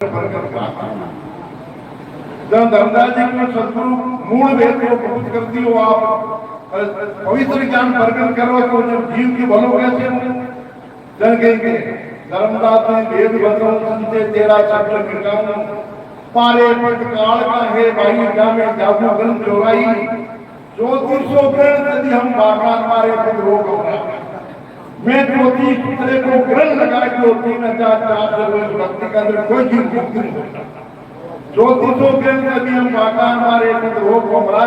जब धर्मदास जी को सदगुरु मूल वेद को प्रकट करती हो, आप पवित्र ज्ञान प्रकट करो तो जब जीव की भलो कैसे जन कहेंगे धर्मदास ने वेद बताऊं संते तेरा चक्र मिटाऊं पारे पट काल का है भाई जामे जागू गल चोराई जो 300 ग्रहण यदि हम बागान मारे खुद रोग होगा मैं ज्योति पुतले को ग्रहण लगा के 3004 भक्ति के अंदर कोई जीव मुक्त नहीं होता। ज्योतिषों के अंदर भी हम बागान मारे खुद रोग होगा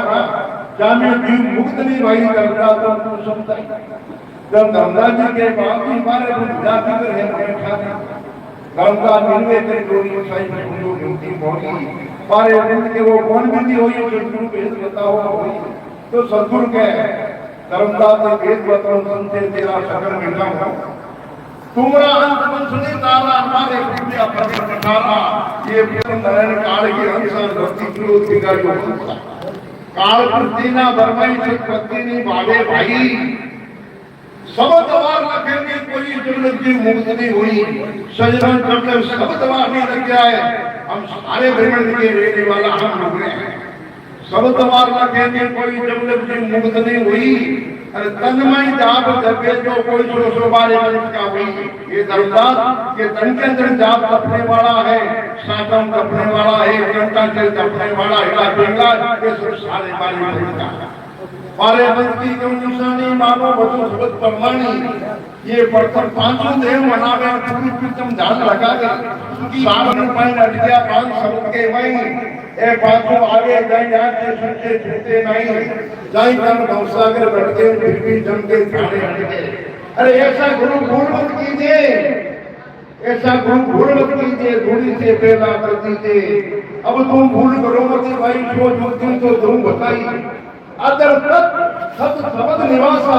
जामे जीव मुक्त नहीं भाई करता तो समझता जब धर्मदास जी के बाद भी हमारे जाति पर है धर्मदास मिलवे के जोड़ी साई जो ड्यूटी मोड़ी पारे दिन के वो कौन विधि हुई जो गुरु भेद बताओ हुई तो सदगुरु के धर्मदास ने वेद बताओ संते तेरा सकल मिटाऊं तुम्हारा अंत सुनी तारा हमारे विद्या प्रकट तारा ये नारायण काल के अनुसार भक्ति क्रोध की गाड़ी होता काल प्रतिना बरमाई से पत्नी नहीं भागे भाई सब दवार लखेंगे कोई जन्नत की मुक्त नहीं हुई सजन करके सब दवार नहीं लग गया है हम सारे ब्रह्मांड के रहने वाला हम लोग हैं सब दवार लखेंगे कोई जन्नत की मुक्त नहीं हुई अरे तन्मय जाप जपे जो कोई सो बारे का हुई ये धर्मदास के तन के अंदर जाप जपने वाला है सातम जपने वाला है घंटा के जपने वाला है बेंगा के सारे बारे का पारे बंदी के निशानी मानो बचो सबत परमानी ये पढ़कर 500 देव मनावे पूरी प्रीतम ध्यान लगा के सामने पाइन अट गया 5 शब्द के वही ए 500 आगे जाए यहाँ के सुनते छूटे नहीं जाए कर भवसागर बैठते फिर भी जम के खाने हट गए अरे ऐसा गुरु भूल मत कीजिए ऐसा गुरु भूल मत कीजिए धूली से पैदा कर दीजिए अब तुम भूल करो मत भाई सोच तो तुम बताइए अदर तत् सत सबद निवासा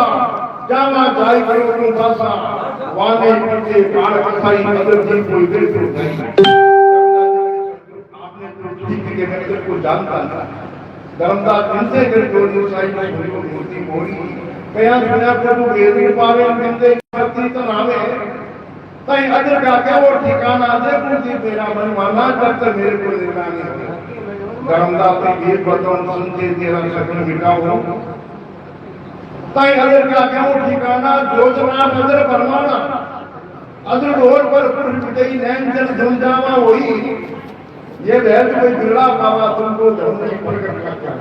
जाना जाय करो तुम दासा वाने पीछे काल कथाई अदर जी कोई दिल तो नहीं आपने तो ठीक के मंदिर को जानता था धर्मदास जिनसे कर जो साई में मूर्ति मोरी कया सुना प्रभु वेद पावे बिंदे भक्ति तो नामे कहीं अदर का क्या और ठिकाना दे मूर्ति मेरा मन माना जब तक मेरे को निर्माण नहीं धर्मदास ने वेद बताओ संते तेरा सकल मिटाओ ताई अदर का क्या ठिकाना योजना नजर फरमाना अदर ढोल पर गई नैन जल जम जावा वही ये वेद कोई बिगड़ा पावा तुमको धर्म नहीं प्रकट करता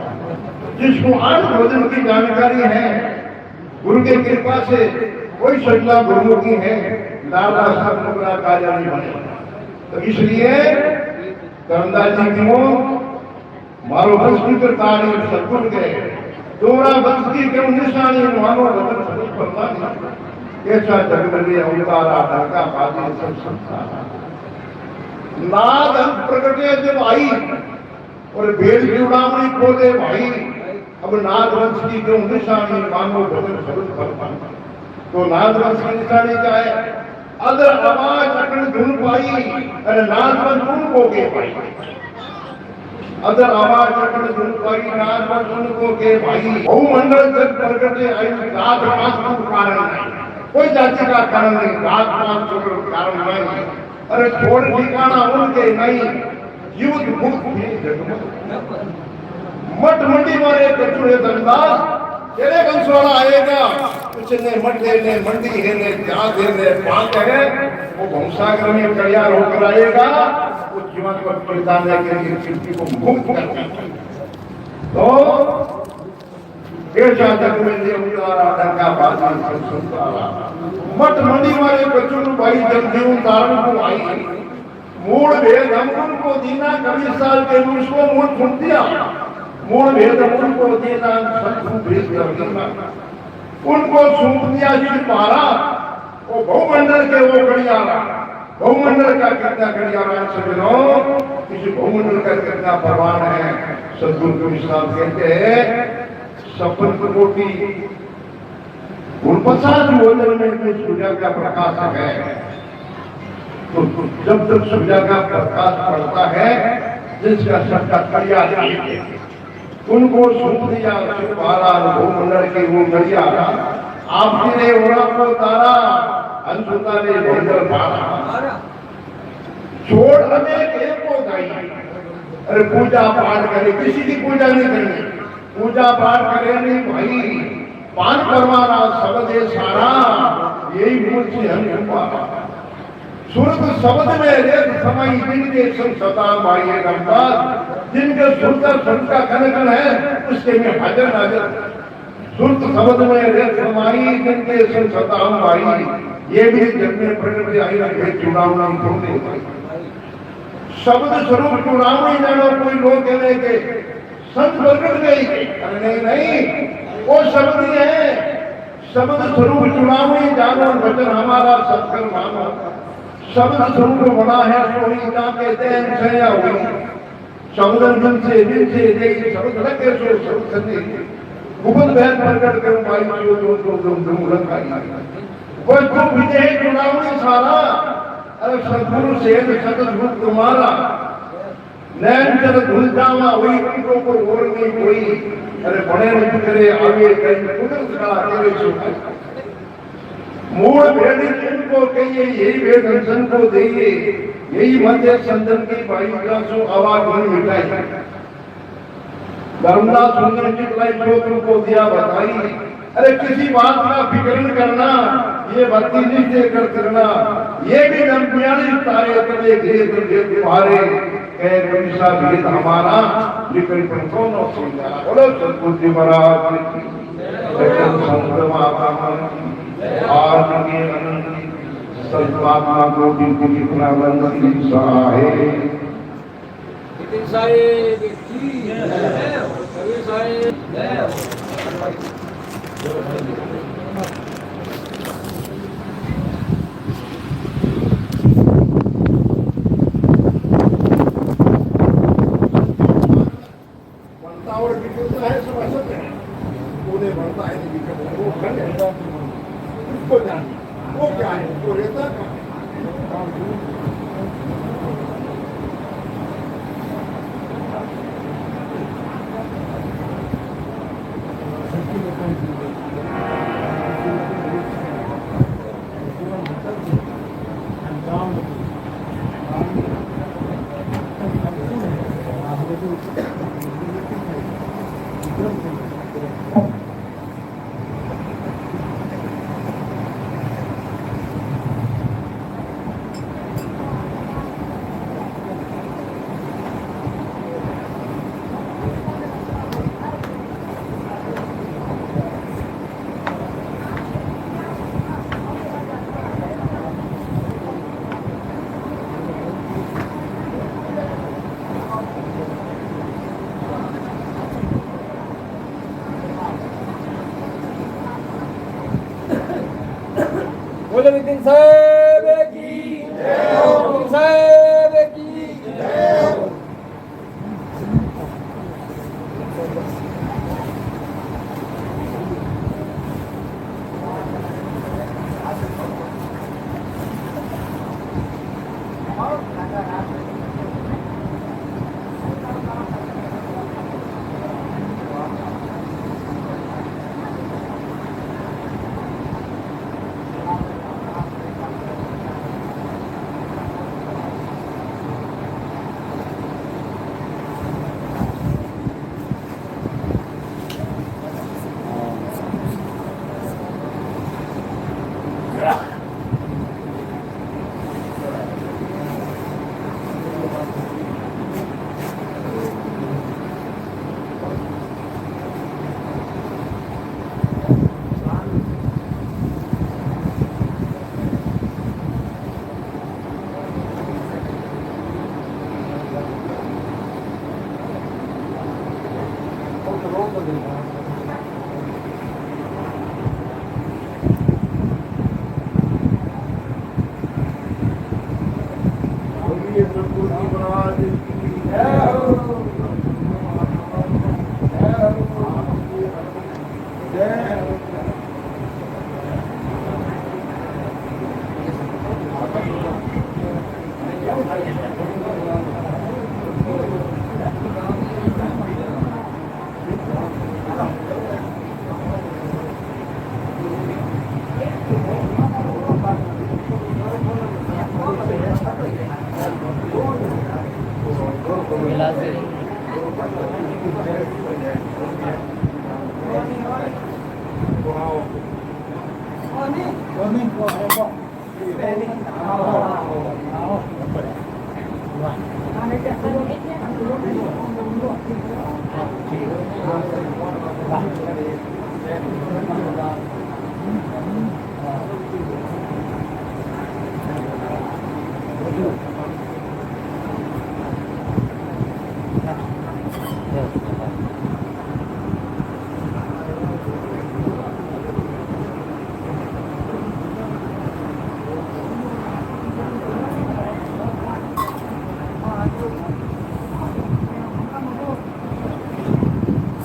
जिसको आज भोजन की जानकारी है गुरु की कृपा से कोई सजला गुरुमुखी है दादा सब बड़ा कार्य नहीं बने तो इसलिए धर्मदास जी क्यों मारो वंश की तारी सदगुरु के दोरा वंश की क्यों निशानी मानो वतन सभी परमानी ऐसा जग में अवतारा ढाका बाजी सब संसार नाद प्रकटे जब आई और भेद जुड़ामणी खोले भाई अब नाद वंश की क्यों निशानी मानो वतन सभी परमानी तो नाद वंश की निशानी क्या है अदर आवाज अकड़ धुन पाई अरे नाद वंश उनको के पाई अदर आवाज अकड़ धुन पाई नाद वंश उनको के भाई बहुमंडल जग प्रकटे आई रात पांच कारण नहीं कोई जाति का कारण नहीं रात पांच कारण नहीं अरे छोड़ ठिकाना उनके नहीं युद्ध मुक्त भी जगमग मठ मंडी मारे कचुड़े धर्मदास तेरे कंसवाला आएगा कुछ ने मठ देने मंडी है ने क्या देने पांच है वो भंसागर में तैयार होकर आएगा वो जीवन को बचाने के लिए चिट्ठी को मुक्त करना तो ऐसा जग में उतारा डंका बाजी सब सुनता मठ मंडी वाले बच्चों भाई जब जीवन धारण को आई मूल भेद हम उनको दीना कभी साल के उसको मूल सुन दिया मूल भेद उनको देना सत्सु भेद कर देना उनको सूप दिया पारा वो बहुमंडल के वो गड़ियारा बहुमंडल का कितना गड़ियारा समझो इस बहुमंडल का कितना परवान है सदगुरु के विश्राम कहते हैं सपन कोटि गुणपसाद भोजन में सूर्य का प्रकाश है तो जब तक सूर्य का प्रकाश पड़ता है जिसका सबका कड़िया उनको सूप दिया पारा भूमंडल की वो गड़िया आपने ओरा को तारा अंशुता ने भोजन पारा छोड़ अनेक एक को गाई। अरे पूजा पाठ करे, किसी की पूजा नहीं करनी, पूजा पाठ करे नहीं भाई, पान परमाना शब्द है सारा, यही मूल से हम सुरत शब्द में रेत समय जिनके सता भाई रमदास, जिनके सुनकर सुन का कनकन है उसके में हाजर नाजर। सुरत शब्द में रेत समाई जिनके सता भाई, ये भी जब में प्रकृति आई रहे चुनाव नाम थोड़े शब्द स्वरूप चुनाव नहीं जानो। कोई लोग कहने के संत प्रकट गई, नहीं नहीं, वो शब्द ही है, शब्द स्वरूप चुनाव नहीं जानो, वचन हमारा सत्कर मानो। शब्द स्वरूप बना है सोई जाके देन से या हुई, शब्द दिन से शब्द लगे सो शब्द सदी गुप्त भेद प्रकट करूं भाई जो रखाई कोई तो विजय चुनाव नहीं सारा। अरे सदगुरु से सतगुरु तुम्हारा नैन चल धुल जावा हुई उनको को और नहीं कोई। अरे बड़े नहीं करे आगे कहीं कुदरत का तेरे सुख मूल भेदी जिनको कहिए यही भेद दर्शन को देइए, यही मध्य संदन की भाई का सो आवाज बन मिटाई। धर्मदास सुंदर चितलाई जो तुमको दिया बताई। अरे किसी बात का फिक्र करना, ये भक्ति से कर करना, ये भी गंभीर तारे तले घेर घेर तुम्हारे कह कविसा भेद हमारा लिखन पर कौन सुनता। बोलो सतगुरु महाराज की संत माता आज के अनंत सत्वात्मा को भी कितना बंद सहाय साहेब की कवि साहेब बनता और बिगड़ता है सब असत है। उन्हें बनता है वो खंड है, उसको जानिए वो क्या है, वो रहता है। बोलो विपिन साहब की जय हो, विपिन साहब की जय हो।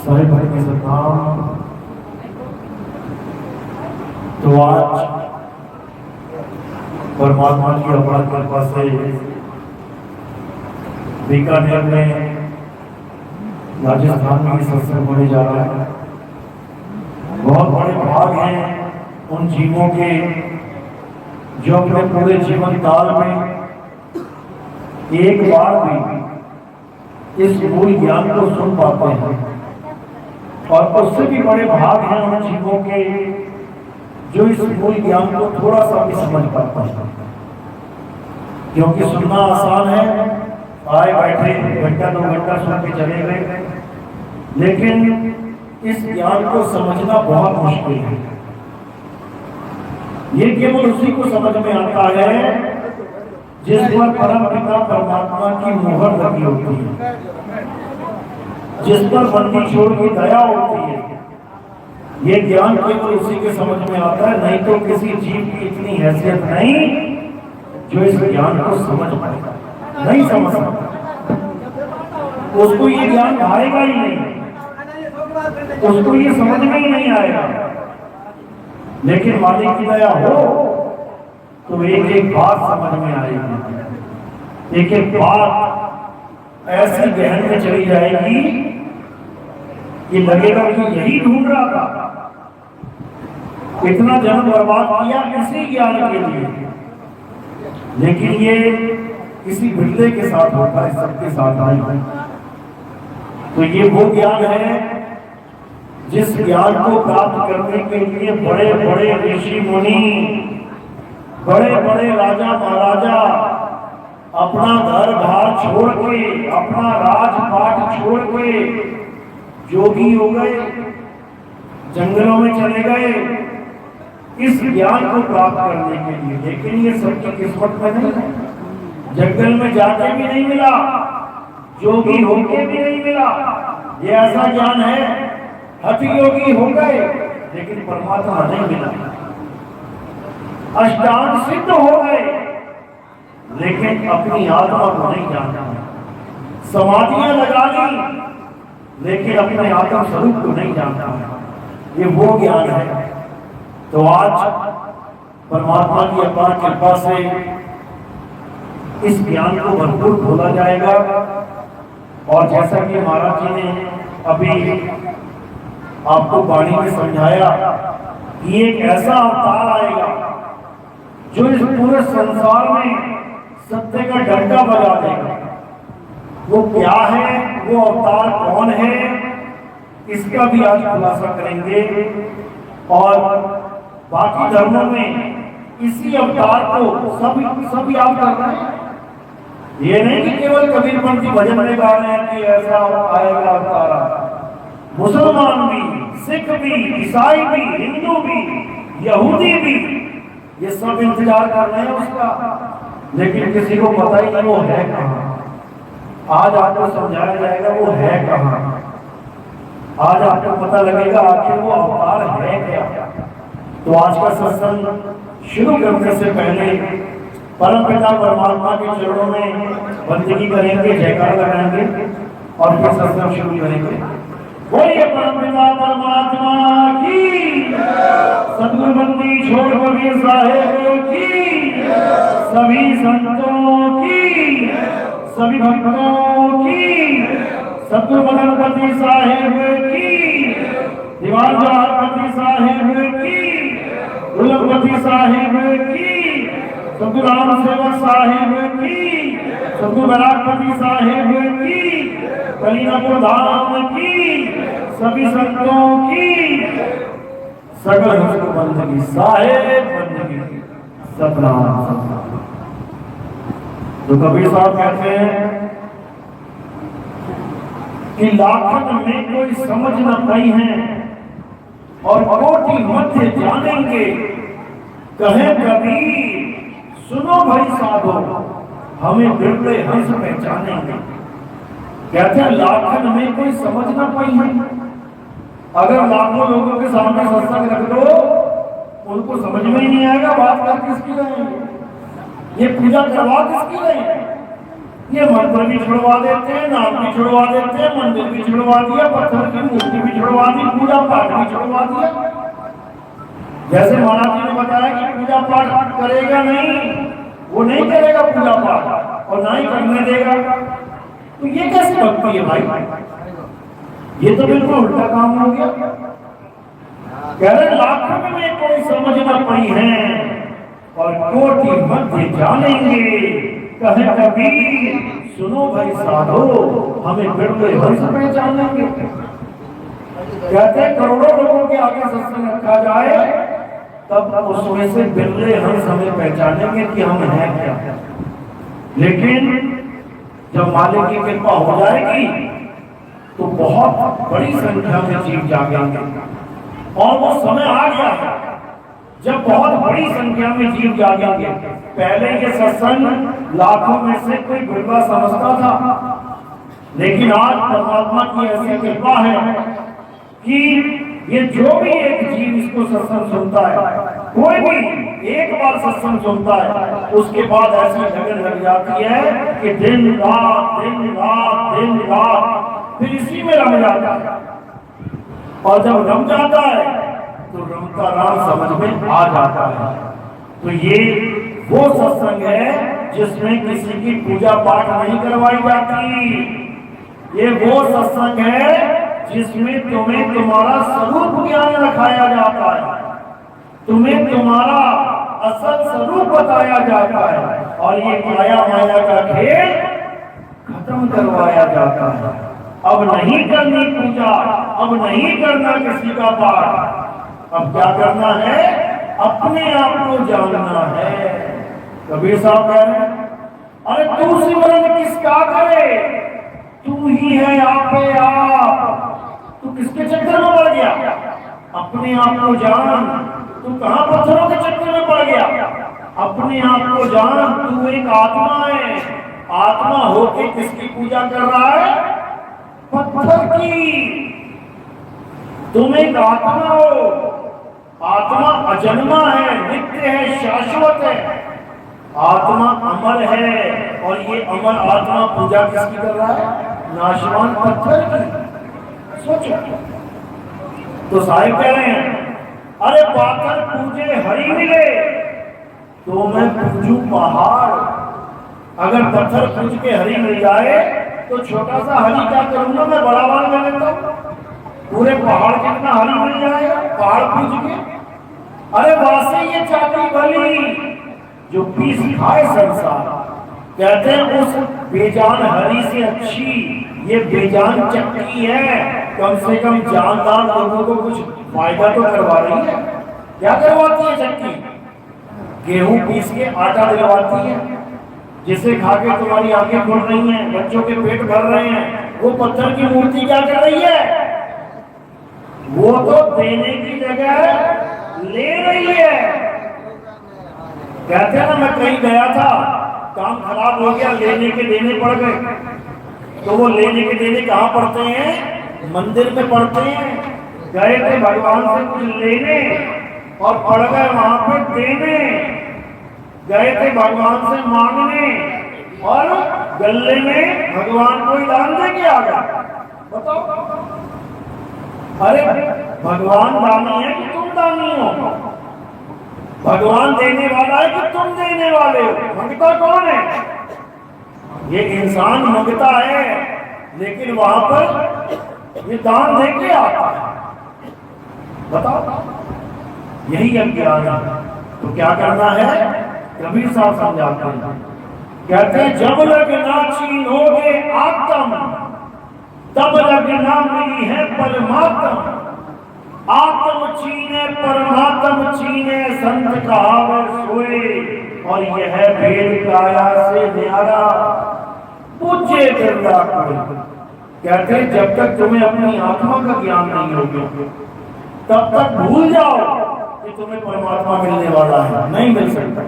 सारे भाई के सलाम। तो आज परमात्मा की अपार कृपा से बीकानेर में राजस्थान में सत्संग होने जा रहा है। बहुत बड़े भाग हैं उन जीवों के जो अपने पूरे जीवन काल में एक बार भी इस मूल ज्ञान को सुन पाते हैं, और उससे भी बड़े भाग हैं उन जीवों के जो इस मूल ज्ञान को थोड़ा सा भी समझ पाते हैं। क्योंकि सुनना आसान है, आए बैठे घंटा 2 घंटा सुन के चले गए, लेकिन इस ज्ञान को समझना बहुत मुश्किल है। ये केवल उसी को समझ में आता है जिस पर परम पिता परमात्मा की मोहर लगी होती है, जिस पर बंदी छोड़ की दया होती है। ये ज्ञान केवल उसी के समझ में आता है, नहीं तो किसी जीव की इतनी हैसियत नहीं जो इस ज्ञान को समझ पाएगा, नहीं समझ सकता। उसको ये ज्ञान आएगा ही नहीं, उसको ये समझ में ही नहीं आएगा। लेकिन मालिक की दया हो तो एक एक बात समझ में आएगी, एक एक बात ऐसी गहन में चली जाएगी कि लगेगा कि यही ढूंढ रहा था, इतना जन्म बर्बाद किया इसी ज्ञान के लिए। लेकिन ये किसी बिरले के साथ होता है, सबके साथ नहीं। तो ये वो ज्ञान है जिस ज्ञान को प्राप्त करने के लिए बड़े बड़े ऋषि मुनि, बड़े बड़े राजा महाराजा अपना घर बार छोड़ के, अपना राजपाट छोड़ के जोगी हो गए, जंगलों में चले गए इस ज्ञान को प्राप्त करने के लिए। लेकिन ये सबकी किस्मत में नहीं, जंगल में जाके भी नहीं मिला, जोगी होके भी नहीं मिला। ये ऐसा ज्ञान है, हठ योगी हो गए लेकिन परमात्मा नहीं मिला, अष्टांग सिद्ध हो गए लेकिन अपनी आत्मा को नहीं जानता, समाधियां लगा ली लेकिन अपने आत्म स्वरूप को नहीं जानता। ये वो ज्ञान है। तो आज परमात्मा की अपार कृपा से इस ज्ञान को भरपूर खोला जाएगा। और जैसा कि महाराज जी ने अभी आपको वाणी में समझाया कि एक ऐसा अवतार आएगा जो इस पूरे संसार में सत्य का डंका बजा देगा। वो क्या है, वो अवतार कौन है, इसका भी आज खुलासा करेंगे। और बाकी धर्मों में इसी अवतार को सब याद कर रहे हैं। ये नहीं कि केवल कबीरपंथी भजन में गा रहे हैं कि ऐसा आएगा अवतार। मुसलमान भी, सिख भी, ईसाई भी, हिंदू भी, यहूदी भी, ये सब इंतजार कर रहे हैं उसका, लेकिन किसी को पता ही नहीं वो है कहाँ। आज आपको समझाया जाएगा वो है कहाँ। आज आपको पता लगेगा आखिर वो अवतार है क्या। तो आज का सत्संग शुरू करने से पहले परम पिता परमात्मा के चरणों में बंदगी करेंगे, जयकार लगाएंगे और फिर सत्संग शुरू करेंगे। बोलिए परम पिता परमात्मा की, सतगुरु बंदी छोड़ कबीर साहेब की, सभी संतों की, सभी भक्तों की, सतगुरु गणपति साहेब की, दीवान जवाहरपति साहेब की, गुलपति साहेब की, सतगुरु राम सेवक साहेब की, सतगुरु बैरागपति साहेब की, कलीनापुर धाम की, सभी संतों की, सगल बंदगी साहेब बंदगी सतनाम सतनाम। तो कबीर साहब कहते हैं कि लाखन में कोई समझ न पाई है और कोटि मध्य जानेंगे, कहे कबीर सुनो भाई साधो हमें बिरले हंस पहचानेंगे। कहते हैं लाखन में कोई समझ न पाई है, अगर लाखों लोगों के सामने सत्संग रख दो उनको समझ में ही नहीं आएगा बात कर किसकी रहे, ये पूजा करवा किसकी रहे। ये मंत्र भी छुड़वा देते हैं, नाम भी छुड़वा देते हैं, मंदिर भी छुड़वा दिया, पत्थर की मूर्ति भी छुड़वा दी, पूजा पाठ भी छुड़वा दिया। जैसे महाराज जी ने बताया कि पूजा पाठ करेगा नहीं, वो नहीं करेगा पूजा पाठ और ना ही करने देगा, तो ये कैसी भक्ति है भाई? ये तो बिल्कुल उल्टा काम हो गया। कह रहे लाखों में कोई समझ न पाई है और कोटि मध्य जानेंगे, कहे कबीर सुनो भाई साधो हमें बिरले हंस पहचानेंगे। कहते करोड़ों लोगों के आगे सत्संग रखा जाए तब उसमें से बिरले हंस हमें पहचानेंगे कि हम हैं क्या। लेकिन जब मालिक की कृपा हो जाएगी तो बहुत बड़ी संख्या में जीव जागेंगे और वो समय आ गया है जब बहुत बड़ी संख्या में जीव जागेंगे। पहले ये सत्संग लाखों में से कोई बिरला समझता था, लेकिन आज परमात्मा की ऐसी कृपा है कि ये जो भी एक जीव इसको सत्संग सुनता है, कोई भी एक बार सत्संग सुनता है, उसके बाद ऐसी लगन लग जाती है कि दिन रात दिन रात दिन रात फिर इसी में रम जाता है। और जब रम जाता है तो रमता राम समझ में आ जाता है। तो ये वो सत्संग है जिसमें किसी की पूजा पाठ नहीं करवाई जाती। ये वो सत्संग है जिसमें तुम्हें तुम्हारा स्वरूप ज्ञान रखाया जाता है, तुम्हें तुम्हारा असल स्वरूप बताया जाता है और ये माया माया का खेल खत्म करवाया जाता है। अब नहीं करनी पूजा, अब नहीं करना किसी का पाठ, अब क्या करना है? अपने आप को जानना है। कबीर साहब कह रहे हैं अरे तू सिमरन किसका करे, तू ही है आप पे आप। तू किसके चक्कर में पड़ गया? अपने आप को जान। तू कहां पत्थरों के चक्कर में पड़ गया? अपने आप को जान। तू एक आत्मा है, आत्मा होके किसकी पूजा कर रहा है? पत्थर की। तुम एक आत्मा हो, आत्मा अजन्मा है, नित्य है, शाश्वत है। आत्मा अमर है और ये अमर आत्मा पूजा किसकी कर रहा है? नाशवान पत्थर की। सोचो। तो साहिब कह रहे हैं अरे पाथर पूजे हरि मिले तो मैं पूजू पहाड़। अगर पत्थर पूज के हरि मिल जाए तो छोटा सा हरि क्या करूंगा मैं? बड़ा बाल में लेता हूं। पूरे पहाड़ कितना हरि मिल जाएगा पहाड़ पूज के। अरे वासे ये चाटी भली जो पीस खाए संसार। कहते हैं उस बेजान हरि से अच्छी ये बेजान चक्की है, कम से कम जानदार लोगों को कुछ फायदा तो करवा रही है। क्या करवाती है चक्की? गेहूं पीस के आटा दिलवाती है, जिसे खा के तुम्हारी आंखें खुल रही हैं, बच्चों के पेट भर रहे हैं। वो पत्थर की मूर्ति क्या कर रही है? वो तो देने की जगह ले रही है। कहते हैं ना मैं कहीं गया था, काम खराब हो गया, लेने के देने पड़ गए। तो वो लेने के देने कहाँ पड़ते हैं? मंदिर में पड़ते हैं। गए थे भगवान से कुछ लेने और पड़ गए वहां पे देने। गए थे भगवान से मांगने और गले में भगवान को दान दे के आ गया। बताओ। अरे भगवान दानी है कि तुम दानी हो? भगवान देने वाला है कि तुम देने वाले हो? मंगता कौन है? ये इंसान मंगता है, लेकिन वहां पर ये दान दे के आता है। बताओ। यही अज्ञान है। तो क्या करना है? कबीर साहब समझाते हैं कहते हैं जब लग ना छीनोगे आत्म तब लग ना मिली है परमात्म। आत्म छीने परमात्म छीने संत कहावे सोए, और यह भेद काया से न्यारा पूछे करता कोई। कहते हैं जब तक तुम्हें अपनी आत्मा का ज्ञान नहीं होगा तब तक भूल जाओ कि तुम्हें परमात्मा मिलने वाला है, नहीं मिल सकता।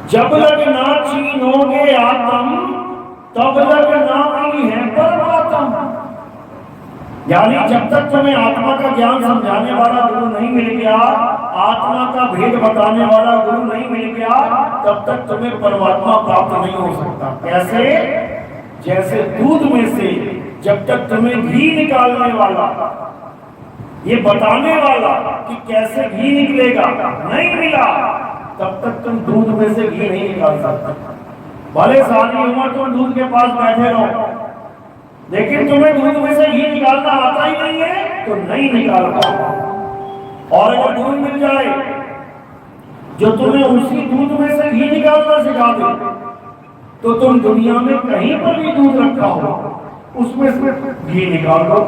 जब लग ना छीनोगे आत्म तब लग ना मिली है परमात्मा। यानी जब तक तुम्हें आत्मा का ज्ञान समझाने वाला गुरु नहीं मिल गया, आत्मा का भेद बताने वाला गुरु नहीं मिल गया, तब तक तुम्हें परमात्मा प्राप्त नहीं हो सकता। कैसे? जैसे दूध में से जब तक तुम्हें घी निकालने वाला, ये बताने वाला कि कैसे घी निकलेगा नहीं मिला, तब तक तुम दूध में से घी नहीं निकाल सकते। भले सारी उम्र तुम दूध के पास बैठे रहो, लेकिन तुम्हें दूध में से घी निकालना आता ही नहीं है तो नहीं निकाल पाओ। और अगर दूध मिल जाए जो तुम्हें उसी दूध में से घी निकालना सिखा दे, तो तुम दुनिया में कहीं पर भी दूध रखा हो उसमें से घी निकाल दो।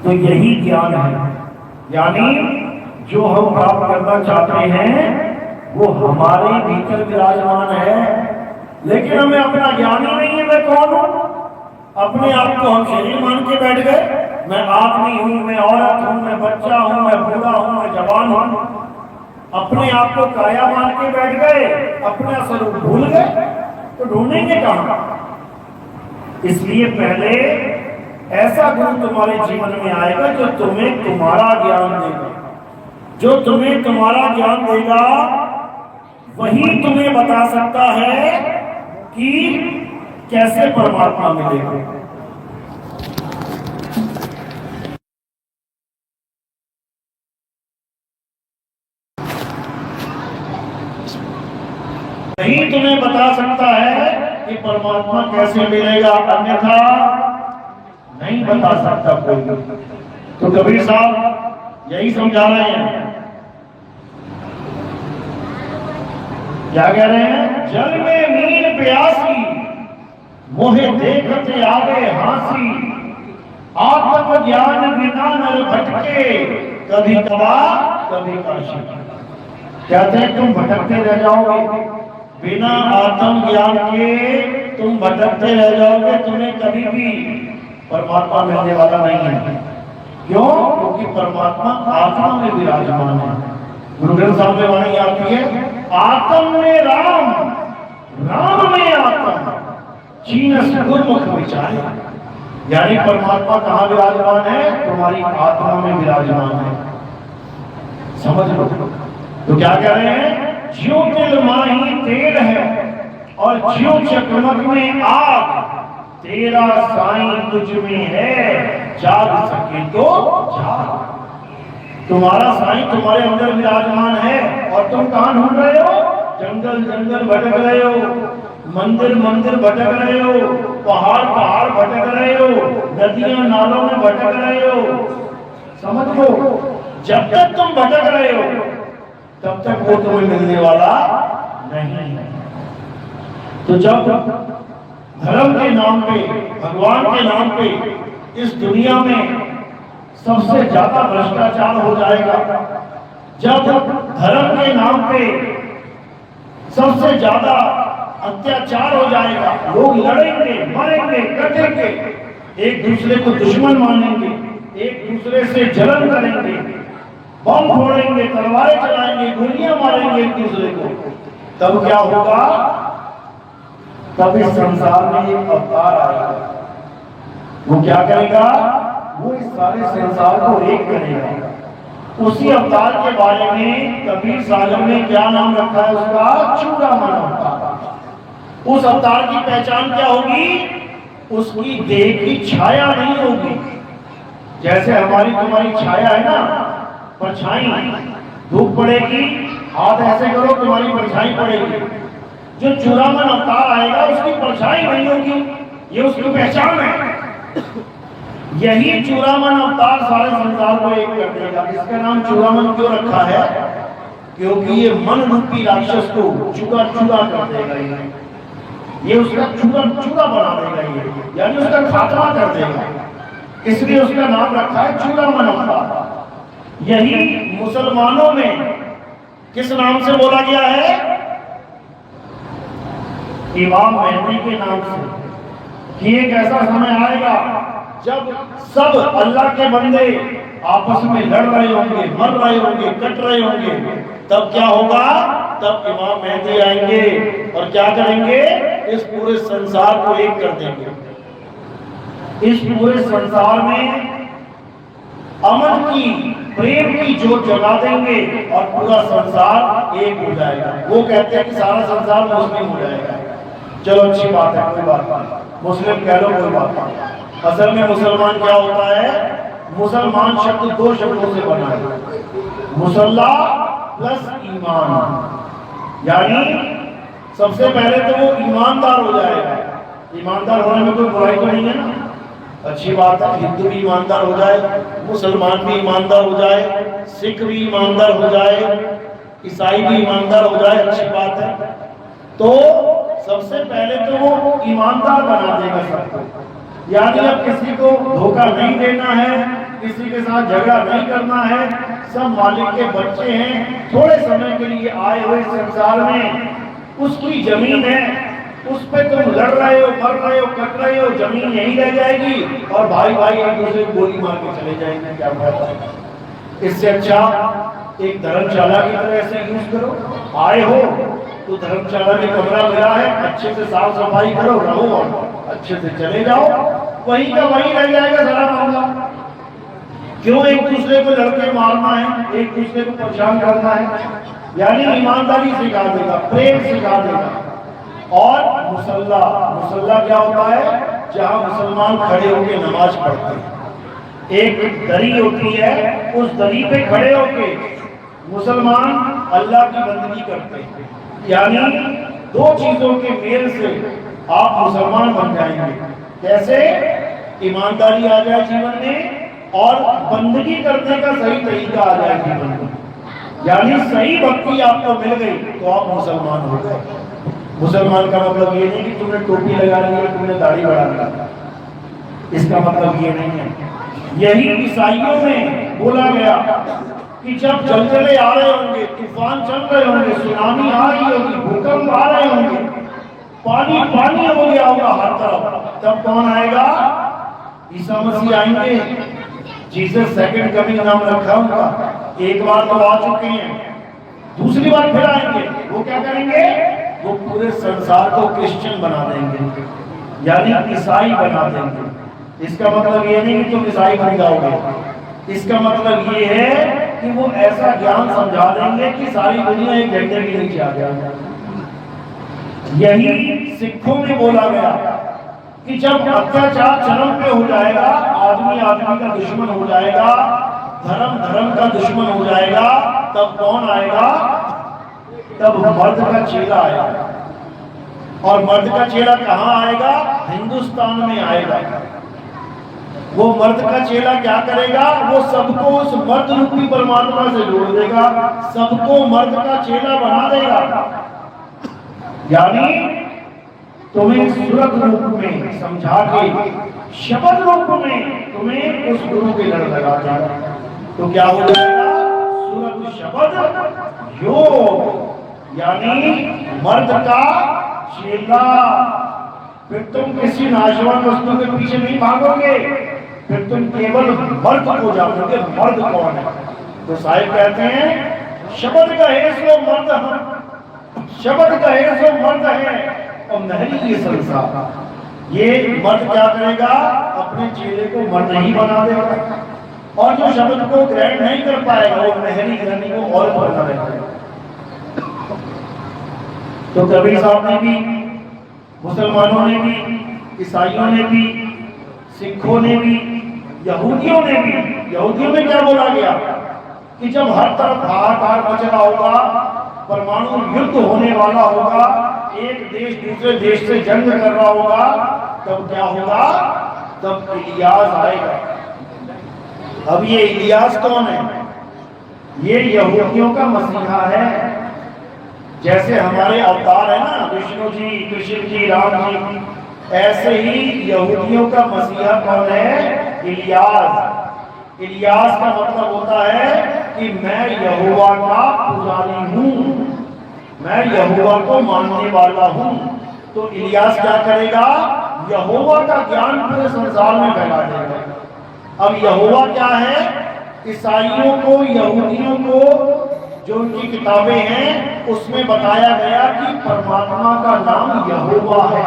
तो यही ज्ञान है। यानी जो हम प्राप्त करना चाहते हैं वो हमारे भीतर विराजमान है, लेकिन हमें अपना ज्ञान ही नहीं है। मैं कौन हूं? अपने आप को हम शरीर मान के बैठ गए। मैं आदमी हूं, मैं औरत हूं, मैं बच्चा हूं, मैं बूढ़ा हूं, मैं जवान हूं। अपने आप को काया मान के बैठ गए, अपना स्वरूप भूल गए, तो ढूंढेंगे कहां? इसलिए पहले ऐसा गुरु तुम्हारे जीवन में आएगा जो तुम्हें तुम्हारा ज्ञान देगा। जो तुम्हें तुम्हारा ज्ञान देगा वही तुम्हें बता सकता है कि कैसे परमात्मा मिलेगा। वही तुम्हें बता सकता है कि परमात्मा कैसे मिलेगा, अन्यथा नहीं बता सकता कोई। तो कबीर साहब यही समझा रहे हैं। क्या कह रहे हैं? जल में मीन प्यासी मोहे देखते आगे हासी, आत्म ज्ञान बिना नर भटके कभी कबा कभी काशी। कहते हैं तुम भटकते रह जाओगे, बिना आत्म ज्ञान के तुम भटकते रह जाओगे, तुम्हें कभी भी परमात्मा मिलने वाला नहीं है। क्यों? क्योंकि परमात्मा आत्मा में विराजमान है। गुरु ग्रंथ साहब में वाणी आती है, आत्म में राम, राम में आत्मा, चीनस गुरमुख विचार। यानी परमात्मा कहाँ विराजमान है? तुम्हारी आत्मा में विराजमान है। समझ लो। तो क्या कह रहे हैं? ज्यों तिल माही तेल है और ज्यों चकमक में आग, तेरा साईं तुझ में है, जाग सके तो जाग। तुम्हारा साईं तुम्हारे अंदर विराजमान है और तुम कहां ढूंढ रहे हो? जंगल जंगल भटक रहे हो, मंदिर मंदिर भटक रहे हो, पहाड़ पहाड़ भटक रहे हो, नदियां नालों में भटक रहे हो। समझ लो, जब तक तुम भटक रहे हो तब तक वो तुम्हें मिलने वाला नहीं है। तो जब धर्म के नाम पे, भगवान के नाम पे इस दुनिया में सबसे ज्यादा भ्रष्टाचार हो जाएगा, जब धर्म के नाम पे सबसे ज्यादा अत्याचार हो जाएगा, लोग लड़ेंगे, मरेंगे, कटेंगे, एक दूसरे को दुश्मन मानेंगे, एक दूसरे से जलन करेंगे, बम फोड़ेंगे, तलवारें चलाएंगे, गोलियां मारेंगे एक दूसरे को, तब क्या होगा? तब इस संसार में एक अवतार आएगा। वो क्या करेगा? वो इस सारे संसार को एक करेगा। उसी अवतार के बारे में कबीर सागर ने क्या नाम रखा है उसका? चूड़ामन अवतार। उस अवतार की पहचान क्या होगी? उसकी देह की छाया नहीं होगी। जैसे हमारी तुम्हारी छाया है ना, परछाई, धूप पड़ेगी, हाथ ऐसे करो तुम्हारी परछाई पड़ेगी। जो चूड़ामन अवतार आएगा उसकी परछाई नहीं होगी, ये उसकी पहचान है। यही चूड़ामन अवतार सारे संसार को एक कर देगा। इसका नाम चूड़ामन क्यों रखा है? क्योंकि ये मन रूपी राक्षस को चूरा चूरा कर देगा, ये उसका चूरा चूरा बना देगा, ये यानी उसका खात्मा कर देगा। इसलिए उसका नाम रखा है चूरा मनप्पा। यही मुसलमानों में किस नाम से बोला गया है? इमाम मेहदी के नाम से। कि एक ऐसा समय आएगा जब सब अल्लाह के बंदे आपस में लड़ रहे होंगे, मर रहे होंगे, कट रहे होंगे, तब क्या होगा? तब इमाम मेहदी आएंगे और क्या करेंगे? इस पूरे संसार को एक कर देंगे। इस पूरे संसार में अमन की, प्रेम की जोत जगा देंगे और पूरा संसार एक हो जाएगा। वो कहते हैं कि सारा संसार मुस्लिम हो जाएगा। चलो अच्छी बात है, कोई बात नहीं, मुस्लिम कह लो, कोई बात नहीं। असल में मुसलमान क्या होता है? मुसलमान शब्द दो शब्दों से बना है, मुसल्ला प्लस ईमान। यानी सबसे पहले तो वो ईमानदार हो जाएगा। ईमानदार होने में कोई बुराई तो नहीं है ना, अच्छी बात है। हिंदू भी ईमानदार हो जाए, मुसलमान भी ईमानदार हो जाए, सिख भी ईमानदार हो जाए, ईसाई भी ईमानदार हो जाए, अच्छी बात है। तो सबसे पहले तो वो ईमानदार बना देगा सबको। यानी अब किसी को धोखा नहीं देना है, किसी के साथ झगड़ा नहीं करना है, सब मालिक के बच्चे हैं, थोड़े समय के लिए आए हुए संसार में, उसकी जमीन है, उस पे तुम लड़ रहे हो, मर रहे हो, कट रहे हो, जमीन यहीं रह जाएगी और भाई भाई एक दूसरे को गोली मार के चले जाएंगे। क्या फायदा? इससे अच्छा एक धर्मशाला की तरह से यूज करो। आए हो तो धर्मशाला में कमरा मिला है, अच्छे से साफ सफाई करो, रहो और अच्छे से चले जाओ, वहीं का वहीं रह जाएगा सारा मामला। क्यों एक दूसरे को लड़के मारना है, एक दूसरे को परेशान करना है? यानी ईमानदारी सिखा देगा, प्रेम सिखा देगा। और मुसल्ला, मुसल्ला क्या होता है? जहां मुसलमान खड़े होकर नमाज पढ़ते हैं। एक दरी होती है, उस दरी पे खड़े होकर मुसलमान अल्लाह की बंदगी करते हैं। यानी दो चीजों के मेल से आप मुसलमान बन जाएंगे। कैसे? ईमानदारी आ जाए जीवन में और बंदगी करने का सही तरीका आ जाए जीवन में। यानी सही भक्ति आपको मिल गई तो आप मुसलमान हो गए। मुसलमान का मतलब ये नहीं कि तुमने टोपी लगा ली है, तुमने दाढ़ी बढ़ा ली, इसका मतलब ये नहीं है। यही ईसाइयों में बोला गया कि जब जलजले आ रहे होंगे, तूफान चल रहे होंगे, सुनामी आ रही होगी, भूकंप आ रहे होंगे, पानी पानी हो गया होगा हर तरफ, तब कौन आएगा? ईसा मसीह आएंगे। जीसस सेकंड कमिंग नाम रखा उनका। एक बार तो आ चुके हैं, दूसरी बार फिर आएंगे। वो क्या करेंगे? वो पूरे संसार को क्रिश्चियन बना देंगे, यानी ईसाई बना देंगे। इसका मतलब ये नहीं कि तुम ईसाई बन जाओगे, इसका मतलब ये है कि वो ऐसा ज्ञान समझा देंगे कि सारी दुनिया एक झंडे के नीचे आ जाएगी। यही सिखों में बोला गया कि जब अत्याचार चरम पे हो जाएगा, आदमी आदमी का दुश्मन हो जाएगा, धर्म धर्म का दुश्मन हो जाएगा, तब कौन आएगा? तब मर्द का चेला आएगा। और मर्द का चेला कहां आएगा? हिंदुस्तान में आएगा। वो मर्द का चेला क्या करेगा? वो सबको उस मर्द रूपी परमात्मा से जोड़ देगा, सबको मर्द का चेला बना देगा। यानी तुम्हें सूरत रूप में समझा के, शब्द रूप में तुम्हें उस गुरु के लड़ लगा देगा। तो क्या हो जाएगा? सूरत शब्द योग, यानी मर्द का चेला। फिर तुम किसी नाशवान वस्तु के पीछे नहीं भागोगे, फिर तुम केवल मर्द को जानोगे, मर्द कौन है। तो साहिब कहते हैं शब्द कहे सो मर्द हम, शब्द कहे सो मर्द है और नहीं ये संसार। ये मर्द क्या करेगा? अपने चेले को मर्द ही बना देगा, और जो शब्द को ग्रहण नहीं कर पाएगा वो नहरी ग्रहणी को और बना रहेगा। तो कबीर साहब ने भी, मुसलमानों ने भी, ईसाइयों ने भी, सिखों ने भी, यहूदियों ने भी। यहूदियों में क्या बोला गया कि जब हर तरफ हाहाकार मच रहा होगा, परमाणु युद्ध होने वाला होगा, एक देश दूसरे देश से जंग कर रहा होगा, तब क्या होगा? तब इलियास आएगा। अब ये इलियास कौन है? ये यहूदियों का मसीहा है। जैसे हमारे अवतार है ना, विष्णु जी, कृष्ण जी, राम जी, ऐसे ही यहूदियों का मसीहा कौन है? इलियास। इलियास का मतलब होता है कि मैं यहोवा का पुजारी हूं, मैं यहोवा को मानने वाला हूं। तो इलियास क्या करेगा? यहोवा का ज्ञान पूरे संसार में फैला देगा। अब यहोवा क्या है? ईसाइयों को, यहूदियों को जो उनकी किताबें हैं उसमें बताया गया कि परमात्मा का नाम यहोवा है।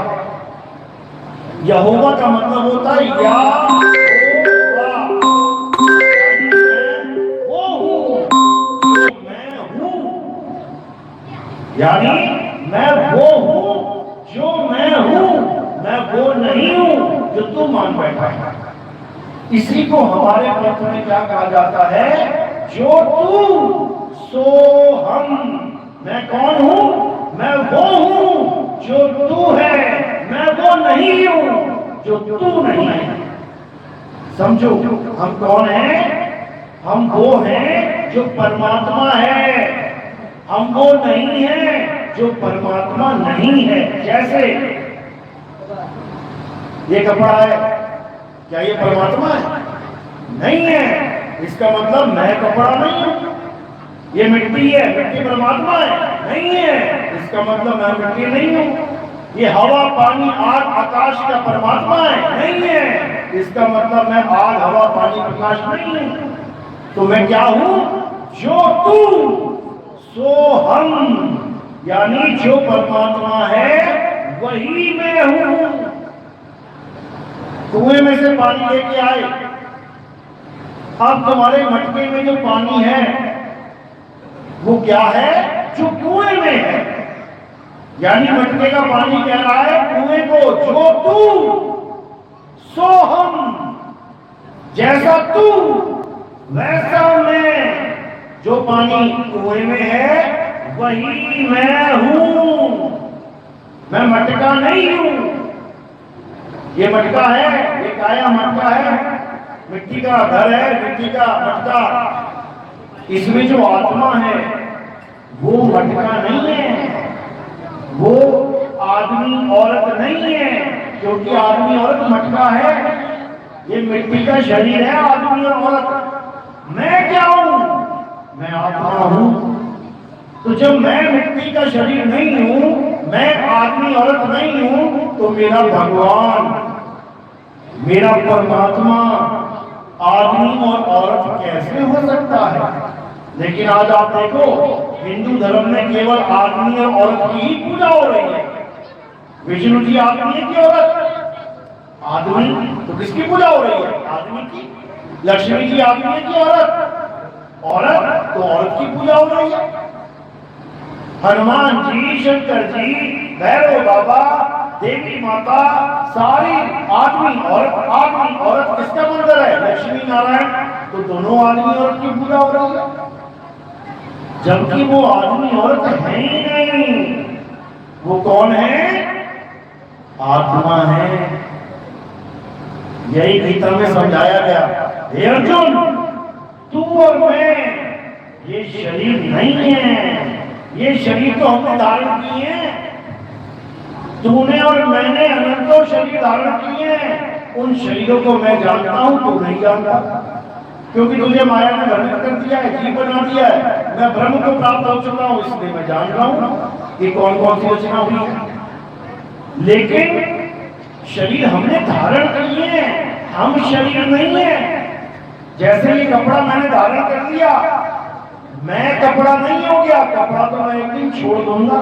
यहोवा का मतलब होता है वो हूं, मैं हूं, यानी मैं वो हूं जो मैं हूं, मैं वो नहीं हूं जो तू मान बैठा है। इसी को हमारे ग्रंथ में क्या कहा जाता है? जो तू सो हम। मैं कौन हूं? मैं वो हूं जो तू है, मैं वो नहीं हूं जो तू नहीं है। समझो हम कौन हैं? हम वो हैं जो परमात्मा है, हम वो नहीं है जो परमात्मा नहीं है। जैसे ये कपड़ा है, क्या ये परमात्मा है? नहीं है। इसका मतलब मैं कपड़ा नहीं हूं। ये मिट्टी है, मिट्टी परमात्मा है? नहीं है। इसका मतलब मैं मिट्टी नहीं हूं। ये हवा, पानी, आग, आकाश का परमात्मा है? नहीं है। इसका मतलब मैं आग, हवा, पानी, प्रकाश नहीं हूं। तो मैं क्या हूं? जो तू सो हम, यानी जो परमात्मा है वही मैं हूं। कुएं में से पानी लेके आए, अब तुम्हारे मटके में जो पानी है वो क्या है? जो कुएं में है। यानी मटके का पानी कह रहा है कुएं को, जो तू सो हम, जैसा तू वैसा मैं। जो पानी कुएं में है वही मैं हूं, मैं मटका नहीं हूं। ये मटका है, ये काया मटका है, मिट्टी का घर है, मिट्टी का मटका। इसमें जो आत्मा है वो मटका नहीं है, वो आदमी औरत नहीं है, क्योंकि आदमी औरत मटका है। ये मिट्टी का शरीर है, आदमी और औरत। मैं क्या हूं? मैं आत्मा हूं। तो जब मैं मिट्टी का शरीर नहीं हूं, मैं आदमी औरत नहीं हूं, तो मेरा भगवान, मेरा परमात्मा आदमी और औरत कैसे हो सकता है? लेकिन आज आप देखो हिंदू धर्म में केवल आदमी और औरत की ही पूजा हो रही है। विष्णु जी आदमी है कि औरत? आदमी। तो किसकी पूजा हो रही है? आदमी की। लक्ष्मी जी आदमी है कि औरत? औरत। तो औरत की पूजा हो रही है। हनुमान जी, शंकर जी, भैरव बाबा, देवी माता, सारी आदमी औरत, आदमी औरत। किसका मंदिर है? लक्ष्मी नारायण। तो दोनों आदमी औरत की पूजा हो रही है, जबकि वो आदमी औरत है ही नहीं। वो कौन है? आत्मा है। यही गीता में समझाया गया, हे अर्जुन, तू और मैं ये शरीर नहीं है। ये शरीर तो हमने धारण किए हैं, तूने और मैंने अनंतों शरीर धारण किए हैं। उन शरीरों को मैं जानता हूं, तू नहीं जानता, क्योंकि तुझे माया ने भ्रमित कर दिया है, जीव बना दिया है। मैं ब्रह्म को प्राप्त हो चुका हूं, इसलिए मैं जान रहा हूं कि कौन कौन सी रचना हुई है। लेकिन शरीर हमने धारण किए हैं, हम शरीर नहीं है। जैसे ये कपड़ा मैंने धारण कर लिया, मैं कपड़ा नहीं हो गया। कपड़ा तो मैं एक दिन छोड़ दूंगा,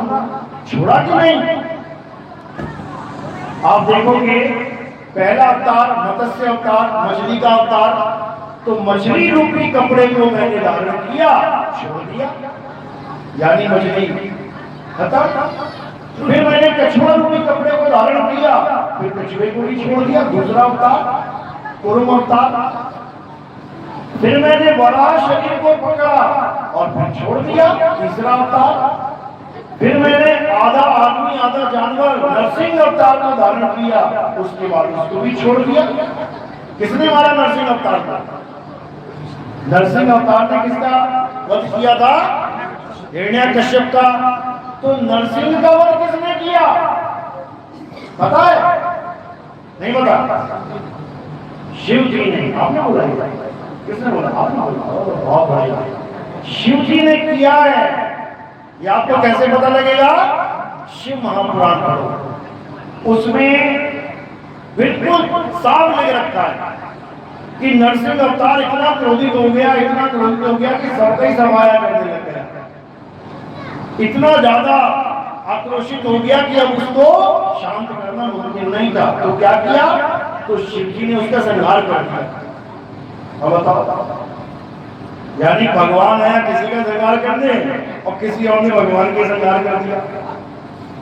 छोड़ा कि नहीं? आप देखोगे पहला अवतार मत्स्य अवतार, मछली का अवतार। तो मछली रूपी कपड़े को मैंने धारण किया, छोड़ दिया, यानी मछली खत्म। फिर मैंने कछुआ रूपी कपड़े को धारण किया, फिर कछुए को ही छोड़ दिया, दूसरा अवतार कुर्म अवतार। फिर मैंने वराह शरीर को पकड़ा और फिर छोड़ दिया, तीसरा अवतार। फिर मैंने आधा आदमी आधा जानवर नरसिंह अवतार को धारण किया, उसके बाद उसको भी छोड़ दिया। किसने मारा नरसिंह अवतार को? नरसिंह अवतार ने किसका वध किया था हिरण्यकश्यप का। तो नरसिंह का वध किसने किया पता है? नहीं पता? शिव जी ने। आपने बोला? किसने बोला? आपने बोला। बहुत बढ़िया, शिव जी ने किया है। ये आपको कैसे पता लगेगा? शिव महापुराण पढ़ो, उसमें बिल्कुल साफ लिख रखा है कि नरसिंह अवतार इतना क्रोधित हो गया, इतना क्रोधित हो गया कि सबका ही समाया करने लग गया। इतना ज्यादा आक्रोशित हो गया कि अब उसको शांत करना मुमकिन नहीं था। तो क्या किया? तो शिव जी ने उसका संहार कर दिया। अब बताओ, यानी भगवान आया किसी का संहार करने और किसी और ने भगवान के संहार कर दिया।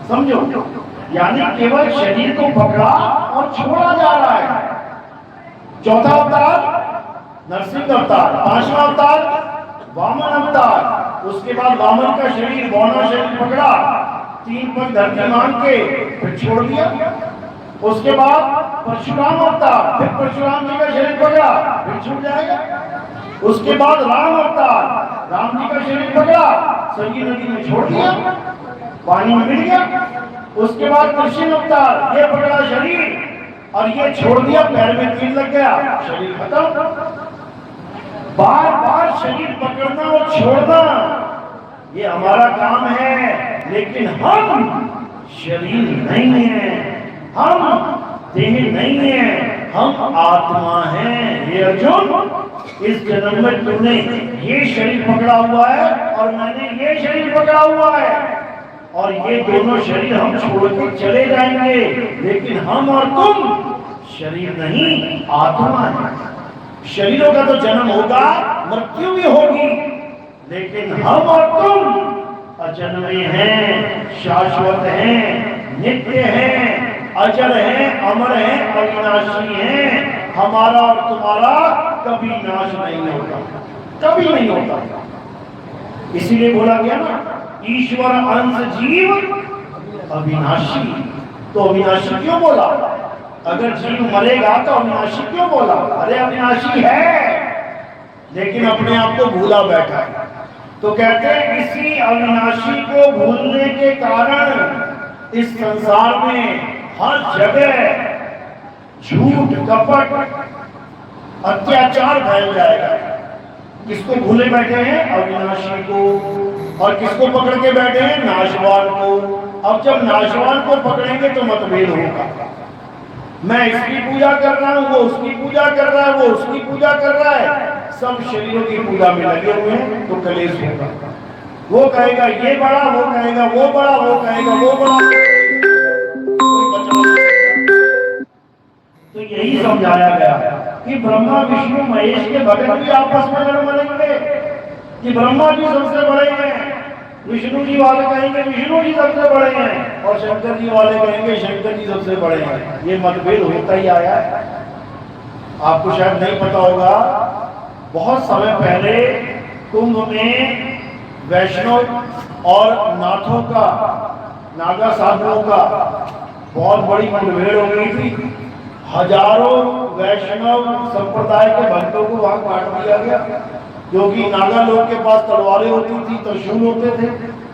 समझो, यानी केवल शरीर को पकड़ा और छोड़ा जा रहा है। चौथा अवतार नरसिंह अवतार, पांचवा अवतार वामन अवतार, उसके बाद वामन का शरीर, बौना शरीर पकड़ा, 3 पग धरती मांग के फिर छोड़ दिया। उसके बाद परशुराम अवतार, फिर परशुराम जी का शरीर पकड़ा, फिर छूट जाएगा। उसके बाद राम अवतार, राम जी का शरीर पकड़ा, सरयू नदी में छोड़ दिया, पानी में मिल गया। उसके बाद कृष्ण अवतार, ये पकड़ा शरीर और ये छोड़ दिया, पैर में तीर लग गया, शरीर खत्म। बार बार शरीर पकड़ना और छोड़ना ये हमारा काम है, लेकिन हम शरीर नहीं है, हम देह नहीं है, हम आत्मा हैं। ये अर्जुन, इस जन्म में तुमने ये शरीर पकड़ा हुआ है और मैंने ये शरीर पकड़ा हुआ है, और ये दोनों शरीर हम छोड़ के चले जाएंगे, लेकिन हम और तुम शरीर नहीं, आत्मा है। शरीरों का तो जन्म होगा, मृत्यु भी होगी, लेकिन हम और तुम अजन्मे हैं, शाश्वत हैं, नित्य हैं, अजर हैं, अमर हैं, अविनाशी हैं। हमारा और तुम्हारा कभी नाश नहीं होता, कभी नहीं होता। इसीलिए बोला गया ना, ईश्वर अंश जीव अविनाशी। तो अविनाशी क्यों बोला? अगर जीव मरेगा तो अविनाशी क्यों बोला? अरे अविनाशी है, लेकिन अपने आप को भूला बैठा है। तो कहते हैं इसी अविनाशी को भूलने के कारण इस संसार में हर जगह झूठ, कपट, अत्याचार फैल जाएगा। किसको भूले बैठे हैं? अविनाशी को। और किसको पकड़ के बैठे हैं? नाशवान को। अब जब नाशवान को पकड़ेंगे तो मतभेद होगा। मैं इसकी पूजा कर रहा हूँ, वो उसकी पूजा कर रहा है, वो उसकी पूजा कर रहा है, सब शरीरों की पूजा में लगे हुए हैं, तो कलेश होगा। वो कहेगा ये बड़ा, वो कहेगा वो बड़ा, वो कहेगा वो बड़ा, कोई बचा नहीं सकता। तो यही समझाया गया कि ब्रह्मा विष्णु महेश के भगत भी आपस में लड़ मरेंगे कि ब्रह्मा जी सबसे बड़े हैं, विष्णु जी वाले कहेंगे विष्णु जी सबसे बड़े हैं, और शंकर जी वाले कहेंगे शंकर जी सबसे बड़े हैं। ये मतभेद होता ही आया है। आपको शायद नहीं पता होगा, बहुत समय पहले कुंभ में वैष्णव और नाथों का, नागा साधुओं का बहुत बड़ी मुठभेड़ हो गई थी। हजारों वैष्णव संप्रदाय के भक्तों को वहां काट दिया गया, क्योंकि नागा लोग के पास तलवारें होती थी, त्रिशूल होते थे।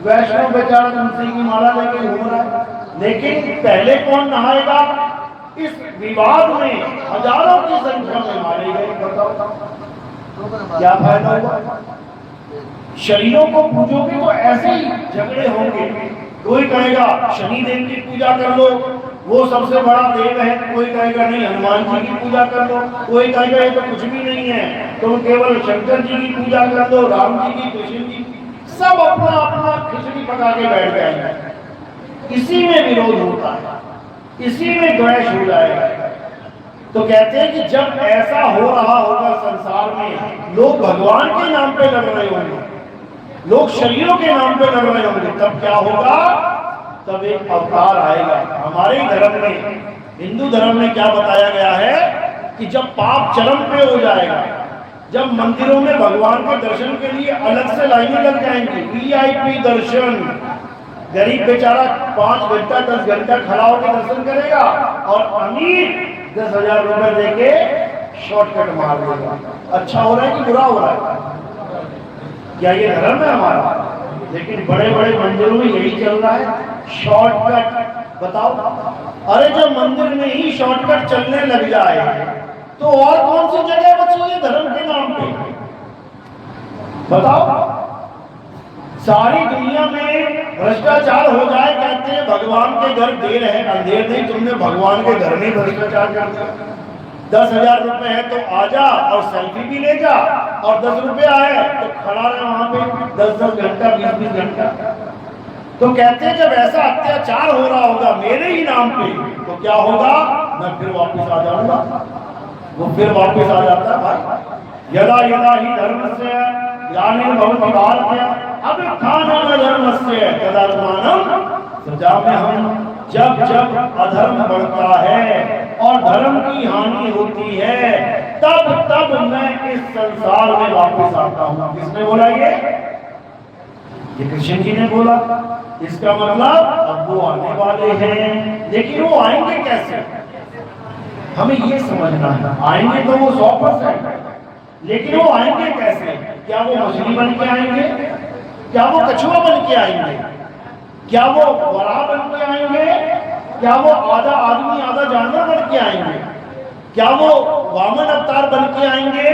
वैष्णव बेचारा तुलसी की माला लेके घूम रहा है, लेकिन पहले कौन नहाएगा? इस विवाद में हजारों की संख्या में मारे गए। बताओ क्या फायदा हुआ? शरीरों को पूजोगे तो ऐसे ही झगड़े होंगे। कोई कहेगा शनि देव की पूजा कर लो, वो सबसे बड़ा देव है। कोई कहेगा नहीं, हनुमान जी की पूजा कर लो। कोई कहेगा ये तो कुछ भी नहीं है, तुम केवल शंकर जी की पूजा कर लो, राम जी की, कृष्ण जी। सब अपना अपना खिचड़ी पका के बैठ जाएंगे। इसी में विरोध होता है, इसी में द्वेष हो जाएगा। तो कहते हैं कि जब ऐसा हो रहा होगा संसार में, लोग भगवान के नाम पे लड़ रहे होंगे, लोग शरीरों के नाम पे लड़ रहे होंगे, तब क्या होगा? तब एक अवतार आएगा। हमारे धर्म में, हिंदू धर्म में क्या बताया गया है कि जब पाप चरम पे हो जाएगा, जब मंदिरों में भगवान के दर्शन के लिए अलग से लाइनें लग जाएंगी, वीआईपी दर्शन, गरीब बेचारा 5 घंटा 10 घंटा खड़ा होकर दर्शन करेगा, और अमीर 10,000 रुपए देके शॉर्टकट मार देगा। अच्छा हो रहा है कि बुरा हो रहा है? क्या ये धर्म है हमारा? लेकिन बड़े बड़े मंदिरों में यही चल रहा है, शॉर्टकट। बताओ, अरे जब मंदिर में ही शॉर्टकट चलने लग जाए तो और कौन सी जगह बची है धर्म के नाम पे? बताओ, सारी दुनिया में भ्रष्टाचार हो जाए, कहते हैं भगवान के घर देर है अंधेर नहीं, तुमने भगवान के घर में भ्रष्टाचार कर दिया। 10,000 रुपए है तो आजा और सेल्फी भी ले जा, और 10 रुपए आए तो खड़ा रहे वहां पे 10-10 घंटा 20-20 घंटा। तो कहते हैं जब ऐसा अत्याचार हो रहा होगा मेरे ही नाम पे तो क्या होगा? मैं फिर वापस आ जाऊंगा। वो फिर वापस आ जाता है भाई। यदा यदा ही धर्मस्य ग्लानिर्भवति भारत अभ्युत्थानं धर्मस्य तदात्मानं सृजाम्यहम्। जब जब अधर्म बढ़ता है और धर्म की हानि होती है तब तब मैं इस संसार में वापस आता हूं। किसने बोला ये कृष्ण जी ने बोला। इसका मतलब अब वो आने वाले हैं, लेकिन वो आएंगे कैसे? हमें ये समझना है। आएंगे तो वो 100%, लेकिन वो आएंगे कैसे? क्या वो मछली बन के आएंगे? क्या वो कछुआ बन के आएंगे? क्या वो वरा बन के आएंगे? क्या वो आधा आदमी आधा जानवर बन के आएंगे? क्या वो वामन अवतार बन के आएंगे,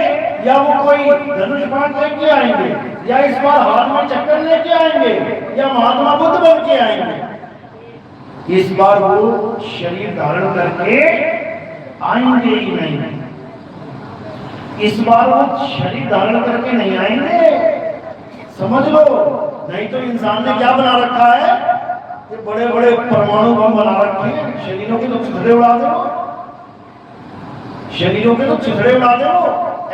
या वो कोई धनुष बाण लेके आएंगे, या इस बार हाथ में चक्कर लेके आएंगे, या महात्मा बुद्ध बन के आएंगे? इस बार वो शरीर धारण करके आएंगे ही नहीं। इस बार वो शरीर धारण करके नहीं आएंगे, समझ लो। नहीं तो इंसान ने क्या बना रखा है? ये बड़े बड़े परमाणु बम बना रखे हैं। शरीरों के तो छितरे उड़ा दो, शरीरों के तो छितरे उड़ा दो,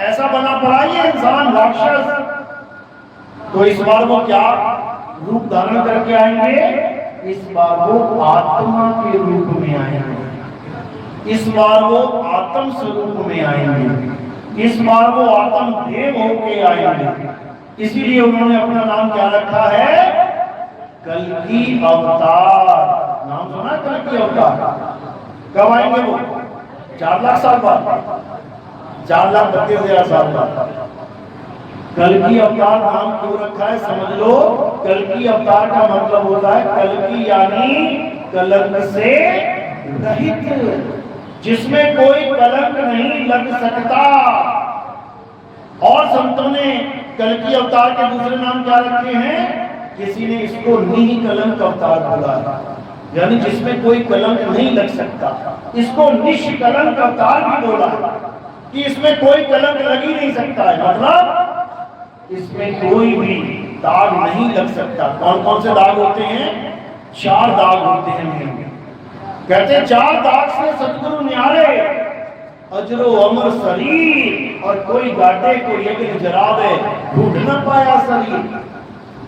ऐसा बना पड़ा ये इंसान राक्षस। तो इस बार वो क्या रूप धारण करके आएंगे? इस बार वो आत्मा के रूप में आएंगे। इस बार वो आत्म स्वरूप में आएंगे। इस बार वो आत्म देव होके आएंगे। इसीलिए उन्होंने अपना नाम क्या रखा है? कल्कि अवतार। नाम सुना कल्कि अवतार? कब आएंगे वो? 4 लाख साल बाद, 4,32,000 साल बाद। कल्कि अवतार नाम क्यों रखा है समझ लो। कल्कि अवतार का मतलब होता है कल्कि यानी कलंक से रहित, जिसमें कोई कलंक नहीं लग सकता। और संतों ने कल्कि अवतार के दूसरे नाम क्या रखे हैं? किसी ने इसको निष्कलंक अवतार बोला, यानी जिसमें कोई कलंक नहीं लग सकता। इसको निष्कलंक अवतार भी बोला कि इसमें कोई कलंक लग ही नहीं सकता है, मतलब इसमें कोई भी दाग नहीं लग सकता। कौन कौन से दाग होते हैं? 4 दाग होते हैं। कहते 4 दाग से सतगुरु न्यारे, अजरो अमर शरीर, और कोई गाटे को यज्ञ जरावे ढूंढ न पाया शरीर।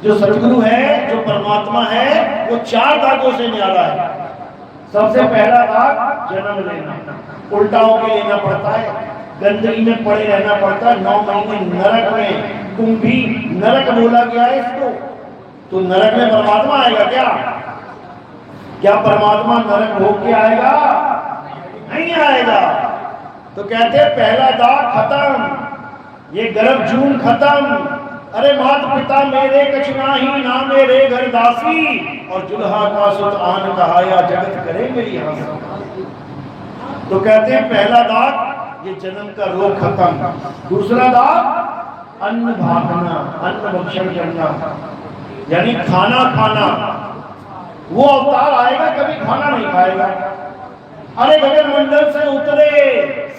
जो सतगुरु है, जो परमात्मा है, वो 4 दागों से न्यारा है। सबसे पहला दाग जन्म लेना, उल्टा होके लेना पड़ता है, गंदगी में पड़े रहना पड़ता है, 9 महीने नरक में। कुंभी नरक बोला गया है इसको। तो नरक में परमात्मा आएगा क्या? क्या परमात्मा नरक होके आएगा? नहीं आएगा। तो कहते हैं पहला दाग खत्म, ये गर्भ जून खत्म। अरे मात पिता मेरे कछु नाही, ना मेरे घर दासी, और जुल्हा का सुत आन कहाया जगत करे मेरी हंसी। तो कहते हैं पहला दाग ये जन्म का रोग खत्म। दूसरा दाग अन्न भागना, अन्न भक्षण करना, यानी खाना खाना। वो अवतार आएगा कभी खाना नहीं खाएगा। अरे गगन मंडल से उतरे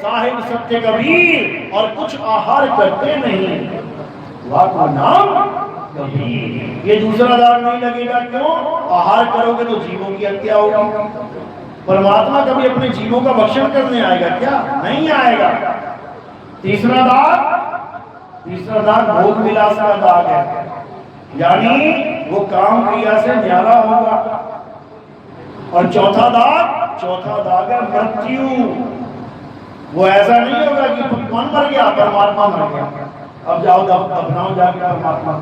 साहिब सत्य कबीर, और कुछ आहार करते नहीं, वाको नाम कबीर। ये दूसरा दाग नहीं लगेगा। क्यों? आहार करोगे तो जीवों की हत्या होगी। परमात्मा कभी अपने जीवों का भक्षण करने आएगा क्या? नहीं आएगा। तीसरा दाग भोग विलास का दाग है, यानी वो काम क्रिया से न्यारा होगा। और चौथा दाग है मृत्यु। वो ऐसा नहीं होगा कि कौन मर गया? परमात्मा मर गया, अब जाओ दफनाओ जाके परमात्मा।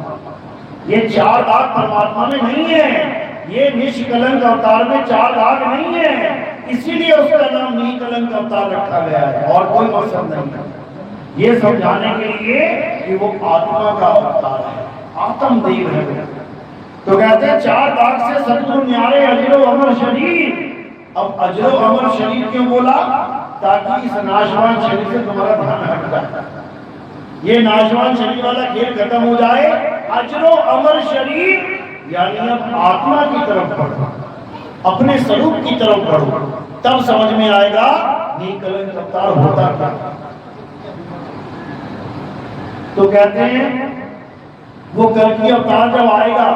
ये 4 दाग परमात्मा में नहीं है। ये निष्कलंक अवतार में 4 दाग नहीं है, इसीलिए उसका नाम निष्कलंक अवतार रखा गया है, और कोई मकसद नहीं है। ये समझाने के लिए कि वो आत्मा का अवतार है। आत्मदेव है। तो कहते हैं 4 दाग से सतगुरु न्यारे अजरो अमर शरीर। अब अजरो अमर शरीर क्यों बोला? ताकि इस नाशवान शरीर से तुम्हारा ध्यान हट जाए, ये नाशवान शरीर वाला खेल खत्म हो जाए। अजरो अमर शरीर यानी अब आत्मा की तरफ बढ़ो, अपने स्वरूप की तरफ बढ़ो, तब समझ में आएगा निकलंक अवतार होता क्या। तो कहते हैं वो कल्कि अवतार जब आएगा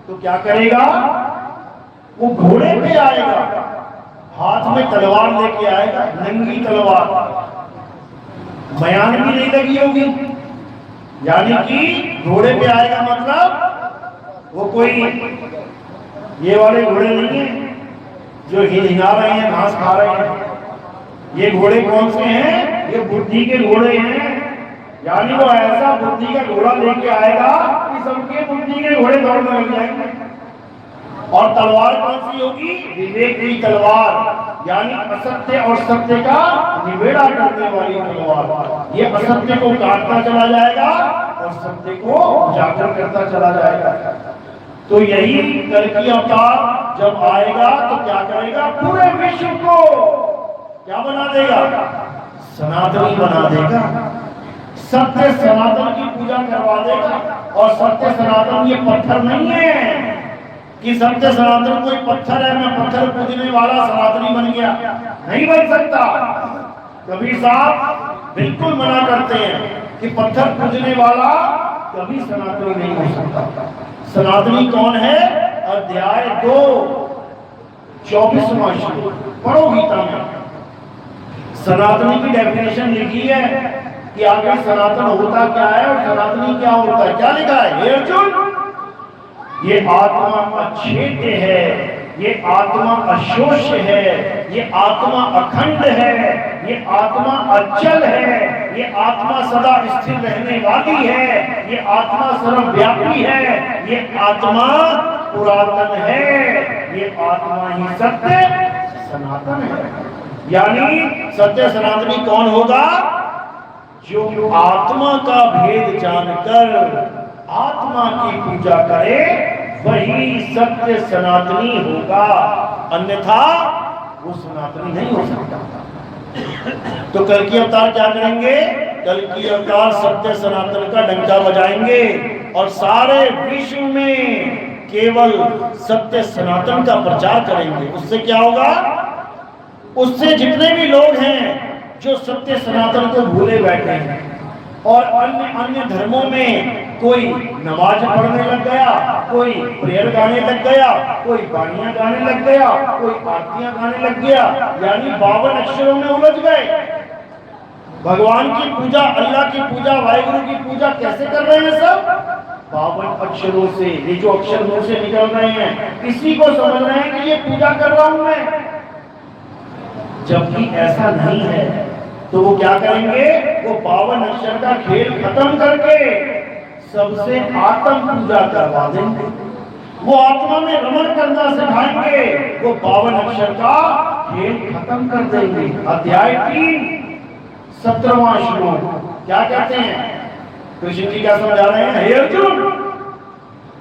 तो क्या करेगा? वो घोड़े पे आएगा, हाथ में तलवार लेके आएगा, नंगी तलवार, मयान भी नहीं लगी होगी। यानी कि घोड़े पे आएगा मतलब वो कोई ये वाले घोड़े नहीं है जो हिला रहे हैं, घास खा रहे हैं। ये घोड़े कौन से हैं? ये बुद्धि के घोड़े हैं। यानी वो ऐसा बुद्धि का घोड़ा लेके आएगा कि सबके बुद्धि के घोड़े दौड़ने लग जाएंगे। और तलवार कौन सी होगी? विवेक की तलवार, यानी असत्य और सत्य का निबेड़ा करने वाली तलवार। ये असत्य को काटता चला जाएगा और सत्य को उजागर करता चला जाएगा। तो यही कल्कि अवतार जब आएगा तो क्या करेगा? पूरे विश्व को क्या बना देगा? सनातनी बना देगा। सत्य सनातन की पूजा करवा देगा। और सत्य सनातन ये पत्थर नहीं है कि सत्य सनातन कोई पत्थर है, मैं पत्थर पूजने वाला सनातनी बन गया, नहीं बन सकता। कबीर साहब बिल्कुल मना करते हैं कि पत्थर पूजने वाला कभी सनातनी नहीं हो सकता। सनातनी कौन है? अध्याय 2 24वां श्लोक पढ़ो गीता में। सनातनी की डेफिनेशन लिखी है कि आखिर सनातन होता क्या है और सनातनी क्या होता है। क्या लिखा है? हे अर्जुन, ये आत्मा अछेद्य है, ये आत्मा अशोष्य है, ये आत्मा अखंड है, ये आत्मा अचल है, ये आत्मा सदा स्थिर रहने वाली है, ये आत्मा सर्वव्यापी है, ये आत्मा पुरातन है, ये आत्मा ही सत्य सनातन है। यानी सत्य सनातनी कौन होगा? जो आत्मा का भेद जानकर आत्मा की पूजा करे वही सत्य सनातनी होगा, अन्यथा वो सनातनी नहीं हो सकता। तो कल्कि अवतार क्या करेंगे? कल्कि अवतार सत्य सनातन का डंका बजाएंगे और सारे विश्व में केवल सत्य सनातन का प्रचार करेंगे। उससे क्या होगा? उससे जितने भी लोग हैं जो सत्य सनातन को भूले बैठे हैं और अन्य अन्य धर्मों में कोई नमाज पढ़ने लग गया, कोई प्रेयर गाने लग गया, कोई बाणियां गाने लग गया, कोई आरतियां गाने लग गया, यानी 52 अक्षरों में उलझ गए। भगवान की पूजा, अल्लाह की पूजा, वाहिगुरु की पूजा कैसे कर रहे हैं सब? 52 अक्षरों से। ये जो अक्षर मुंह से निकल रहे हैं इसी को समझ रहे हैं कि ये पूजा कर रहा हूं मैं, जबकि ऐसा नहीं है। तो वो क्या करेंगे? वो 52 अक्षर का खेल खत्म करके सबसे आत्म पूजा करवा देंगे। वो आत्मा में रमण करना सिखाएंगे, वो 52 अक्षर का खेल खत्म कर देंगे। अध्याय 3 17वां श्लोक क्या कहते हैं? कृष्ण जी क्या समझा रहे हैं? हे अर्जुन,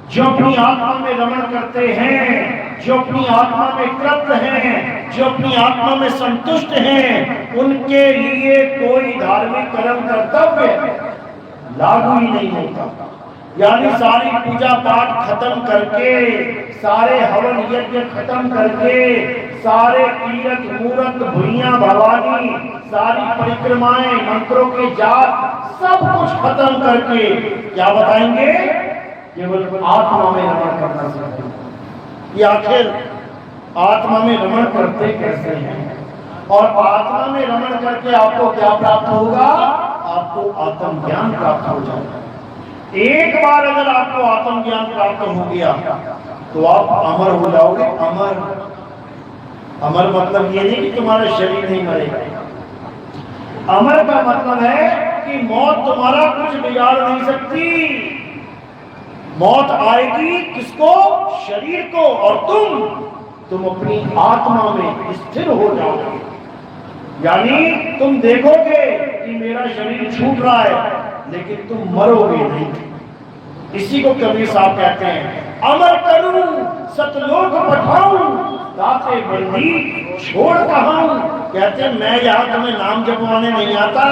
जो अपनी आत्मा में रमण करते हैं, जो अपनी आत्मा में कृत हैं, जो अपनी आत्मा में संतुष्ट हैं, उनके लिए कोई धार्मिक कर्म कर्तव्य लागू ही नहीं होता। यानी सारी पूजा पाठ खत्म करके, सारे हवन यज्ञ खत्म करके, सारे तीर्थ मूर्त भुइयां भवानी, सारी परिक्रमाएं, मंत्रों के जाप, सब कुछ खत्म करके क्या बताएंगे? केवल आत्मा में रमण करना सीखें। कि आखिर आत्मा में रमण करते कैसे हैं और आत्मा में रमण करके आपको क्या प्राप्त होगा? आपको आत्म ज्ञान प्राप्त हो जाएगा। एक बार अगर आपको आत्म ज्ञान प्राप्त हो गया तो आप अमर हो जाओगे। अमर, अमर मतलब ये नहीं कि तुम्हारा शरीर नहीं मरेगा। अमर का मतलब है कि मौत तुम्हारा कुछ बिगाड़ नहीं सकती। मौत आएगी किसको? शरीर को, और तुम अपनी आत्मा में स्थिर हो जाओगे। यानी तुम देखोगे कि मेरा शरीर छूट रहा है, लेकिन तुम मरोगे नहीं। इसी को कबीर साहब कहते हैं, अमर करूं सतलोक पठाऊं दाते बंदी छोड़ कहां। कहते हैं मैं यहाँ तुम्हें नाम जपवाने नहीं आता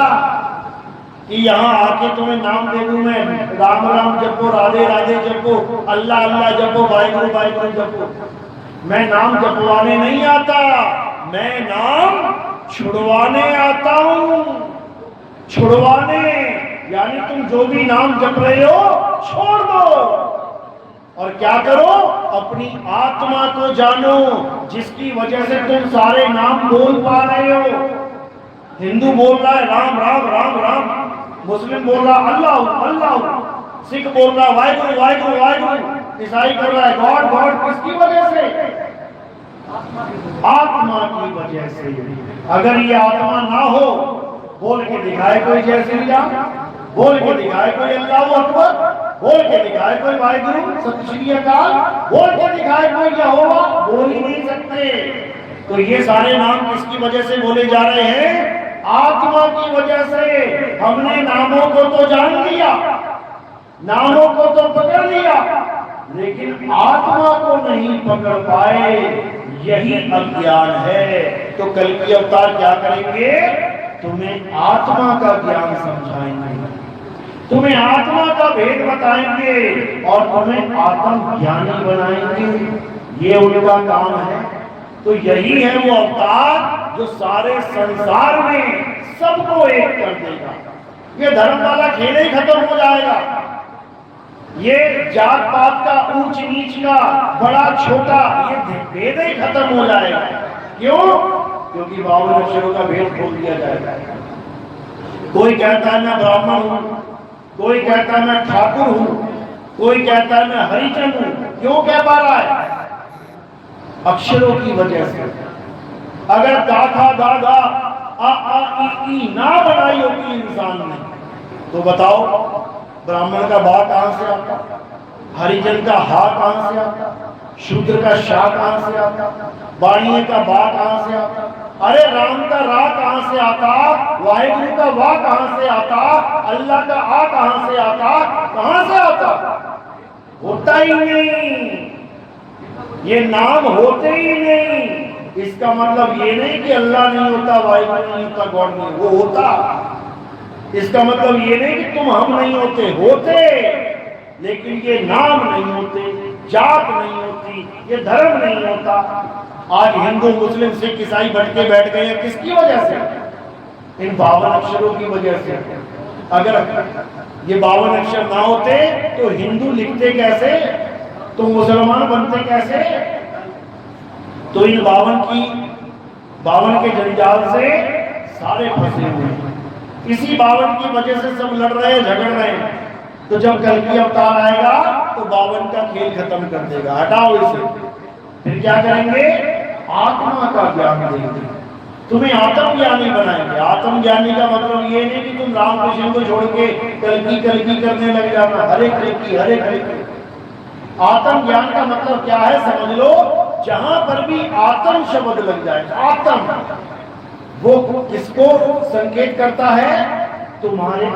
कि यहाँ आके तुम्हें नाम दे दूं, मैं राम राम जपो, राधे राधे जपो, अल्लाह अल्लाह जपो, वाहिगुरु वाहिगुरु जपो। मैं नाम जपवाने नहीं आता, मैं नाम छुड़वाने आता हूं। छुड़वाने यानी तुम जो भी नाम जप रहे हो छोड़ दो और क्या करो, अपनी आत्मा को जानो जिसकी वजह से तुम सारे नाम बोल पा रहे हो। हिंदू बोल रहा है राम राम राम राम, मुस्लिम बोल रहा अल्लाह अल्लाह, सिख बोल रहा वाहिगुरु वाहिगुरु वाहिगुरु, ईसाई कर रहा है गॉड गॉड। किसकी वजह से? आत्मा की वजह से। अगर ये आत्मा ना हो, बोल के दिखाए कोई जय श्री राम, बोल के दिखाए कोई अल्लाहू अकबर, बोल के दिखाए कोई वाहिगुरु सत श्री अकाल, बोल के दिखाए कोई यहोवा, बोल ही नहीं सकते। तो ये सारे नाम किसकी वजह से बोले जा रहे हैं? आत्मा की वजह से। हमने नामों को तो जान लिया, नामों को तो पकड़ लिया, लेकिन आत्मा को नहीं पकड़ पाए, यही अज्ञान है। तो कल की अवतार क्या करेंगे? तुम्हें आत्मा का ज्ञान समझाएंगे, तुम्हें आत्मा का भेद बताएंगे और तुम्हें आत्म ज्ञानी बनाएंगे। ये उनका काम है। तो यही है वो अवतार जो सारे संसार में सबको एक कर देगा। ये धर्म वाला खेल ही खत्म हो जाएगा। ये जात पात का ऊंच नीच का बड़ा छोटा ये भेद ही खत्म हो जाएगा। क्यों? क्योंकि 52 अक्षरों का भेद खोल दिया जाएगा। कोई कहता है मैं ब्राह्मण हूं, कोई कहता है मैं ठाकुर हूं, कोई कहता है मैं हरिजन हूं। क्यों कह पा रहा है? अक्षरों की वजह से। अगर दादा दादा आ ई ना बनाई होती इंसान ने, तो बताओ ब्राह्मण का बा कहां से आता, हरिजन का हा कहां से आता, शूद्र का शाह कहां से आता, बाणिये का बा कहां से आता, अरे राम का रा कहां से आता, वाहिगुरु का वाह कहां से आता, अल्लाह का आ कहां से आता, कहां से आता? होता ही नहीं। ये नाम होते ही नहीं। इसका मतलब ये नहीं कि अल्लाह नहीं होता, वाहिगुरु नहीं होता, गॉड नहीं, वो होता। इसका मतलब ये नहीं कि तुम हम नहीं होते, होते, लेकिन ये नाम नहीं होते, जात नहीं होती, ये धर्म नहीं होता। आज हिंदू मुस्लिम सिख ईसाई भटके बैठ गए हैं, किसकी वजह से? इन 52 अक्षरों की वजह से। अगर ये 52 अक्षर ना होते तो हिंदू लिखते कैसे, तो मुसलमान बनते कैसे? तो इन 52 के जंजाल से सारे फंसे हुए हैं। इसी 52 की वजह से सब लड़ रहे हैं, झगड़ रहे हैं। तो जब कल की अवतार आएगा तो 52 का खेल खत्म कर देगा, हटाओ इसे। फिर क्या करेंगे? आत्मा का ज्ञान देंगे, तुम्हें आत्म ज्ञानी बनाएंगे। आत्म ज्ञानी का मतलब ये नहीं कि तुम रामकृष्ण को छोड़ के कल की करने लग जाना, हरे की हरे की। आत्म ज्ञान का मतलब क्या है समझ लो। जहां पर भी आत्म शब्द लग जाए, आत्म वो किसको संकेत करता है? तुम्हारे